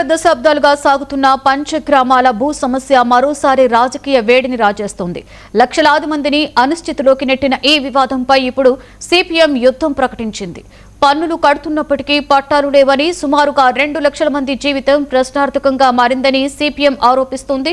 రెండున్నర దశాబ్దాలుగా సాగుతున్న పంచగ్రామాల భూ సమస్య మరోసారి రాజకీయ వేడిని రాజేస్తోంది. లక్షలాది మందిని అనిశ్చితిలోకి నెట్టిన ఈ వివాదంపై ఇప్పుడు సిపిఎం యుద్ధం ప్రకటించింది. పన్నులు కడుతున్నప్పటికీ పట్టాలు లేవని, సుమారుగా 2 లక్షల మంది జీవితం ప్రశ్నార్థకంగా మారిందని సిపిఎం ఆరోపిస్తోంది.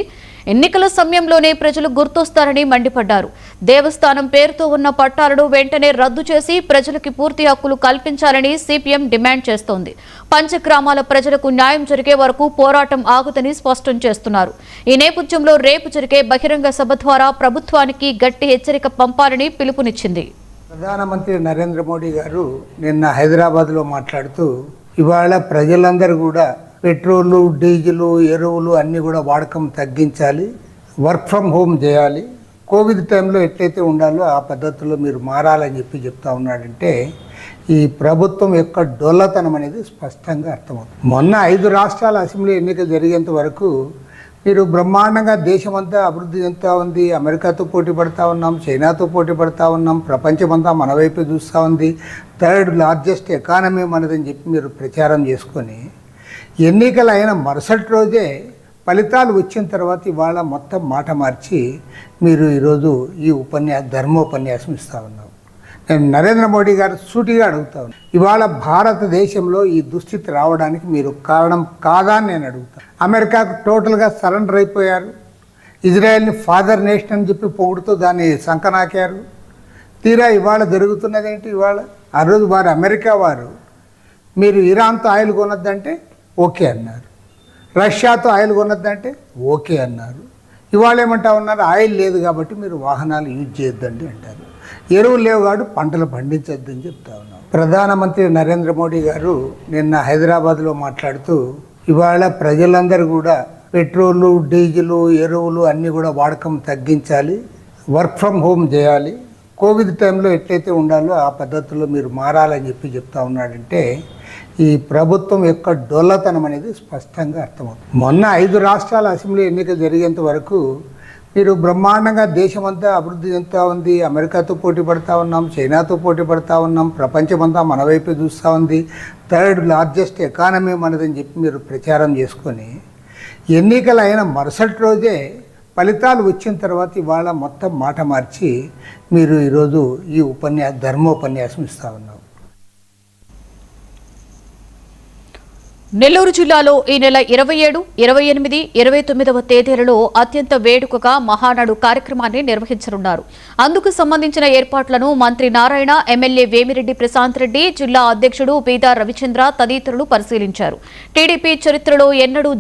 ఎన్నికల సమయంలోనే ప్రజలు గుర్తొస్తారని మండిపడ్డారు. దేవస్థానం పేరుతో ఉన్న పట్టాలను వెంటనే రద్దు చేసి ప్రజలకు పూర్తి హక్కులు కల్పించాలని సిపిఎం డిమాండ్ చేస్తోంది. పంచగ్రామాల ప్రజలకు న్యాయం జరిగే వరకు పోరాటం ఆగుదని స్పష్టం చేస్తున్నారు. ఈ నేపథ్యంలో రేపు జరిగే బహిరంగ సభ ద్వారా ప్రభుత్వానికి గట్టి హెచ్చరిక పంపాలని పిలుపునిచ్చింది. ప్రధానమంత్రి నరేంద్ర మోడీ గారు నిన్న హైదరాబాద్లో మాట్లాడుతూ ఇవాళ ప్రజలందరూ కూడా పెట్రోలు, డీజిలు, ఎరువులు అన్నీ కూడా వాడకం తగ్గించాలి, వర్క్ ఫ్రమ్ హోమ్ చేయాలి, కోవిడ్ టైంలో ఎట్లయితే ఉండాలో ఆ పద్ధతుల్లో మీరు మారాలని చెప్తా ఉన్నాడంటే ఈ ప్రభుత్వం యొక్క డొల్లతనం అనేది స్పష్టంగా అర్థమవుతుంది. మొన్న 5 రాష్ట్రాల అసెంబ్లీ ఎన్నికలు జరిగేంత వరకు మీరు బ్రహ్మాండంగా దేశమంతా అభివృద్ధి చెందుతూ ఉంది, అమెరికాతో పోటీ పడుతూ ఉన్నాం, చైనాతో పోటీ పడుతూ ఉన్నాం, ప్రపంచమంతా మన వైపే చూస్తూ ఉంది, 3rd లార్జెస్ట్ ఎకానమీ మనదని చెప్పి మీరు ప్రచారం చేసుకొని ఎన్నికలు అయిన మరుసటి రోజే ఫలితాలు వచ్చిన తర్వాత ఇవాళ మొత్తం మాట మార్చి మీరు ఈరోజు ఈ ధర్మోపన్యాసం ఇస్తూ ఉన్నారు. నేను నరేంద్ర మోడీ గారు సూటిగా అడుగుతా ఉన్నాను, ఇవాళ భారతదేశంలో ఈ దుస్థితి రావడానికి మీరు కారణం కాదా అని నేను అడుగుతాను. అమెరికాకు టోటల్గా సరెండర్ అయిపోయారు, ఇజ్రాయెల్ని ఫాదర్ నేషన్ అని చెప్పి పొగుడుతూ దాన్ని సంకనాకారు. తీరా ఇవాళ జరుగుతున్నది ఏంటి? ఇవాళ ఆ రోజు వారు అమెరికా వారు మీరు ఇరాన్తో ఆయిల్ కొనొద్దంటే ఓకే అన్నారు, రష్యాతో ఆయిల్ కొనొద్దంటే ఓకే అన్నారు. ఇవాళ ఏమంటా ఉన్నారు, ఆయిల్ లేదు కాబట్టి మీరు వాహనాలు యూజ్ చేయొద్దండి అంటారు, ఎరువులు లేవు కాబట్టి పంటలు పండించొద్దని చెప్తా ఉన్నాం. ప్రధానమంత్రి నరేంద్ర మోడీ గారు నిన్న హైదరాబాద్లో మాట్లాడుతూ ఇవాళ ప్రజలందరూ కూడా పెట్రోలు, డీజిలు, ఎరువులు అన్నీ కూడా వాడకం తగ్గించాలి, వర్క్ ఫ్రమ్ హోమ్ చేయాలి, కోవిడ్ టైంలో ఎట్లయితే ఉండాలో ఆ పద్ధతుల్లో మీరు మారాలని చెప్తా ఉన్నాడంటే ఈ ప్రభుత్వం యొక్క డొల్లతనం అనేది స్పష్టంగా అర్థమవుతుంది. మొన్న 5 రాష్ట్రాల అసెంబ్లీ ఎన్నికలు జరిగేంత వరకు మీరు బ్రహ్మాండంగా దేశమంతా అభివృద్ధి చెందుతూ ఉంది, అమెరికాతో పోటీ పడుతూ ఉన్నాం, చైనాతో పోటీ పడుతూ ఉన్నాం, ప్రపంచమంతా మన వైపే చూస్తూ ఉంది, 3rd లార్జెస్ట్ ఎకానమీ మనదని చెప్పి మీరు ప్రచారం చేసుకొని ఎన్నికలు అయిన మరుసటి రోజే ఫలితాలు వచ్చిన తర్వాత ఇవాళ మొత్తం మాట మార్చి మీరు ఈరోజు ఈ ధర్మోపన్యాసం ఇస్తూ ఉన్నారు. నెల్లూరు జిల్లాలో ఈ నెల 27, 28, 29వ తేదీలలో అత్యంత వేడుకగా మహానాడు కార్యక్రమాన్ని నిర్వహించనున్నారు. అందుకు సంబంధించిన ఏర్పాట్లను మంత్రి నారాయణ, ఎమ్మెల్యే వేమిరెడ్డి ప్రశాంత్ రెడ్డి, జిల్లా అధ్యక్షుడు బీదా రవిచంద్ర తదితరులు పరిశీలించారు. టీడీపీ చరిత్రలో ఎన్నడూ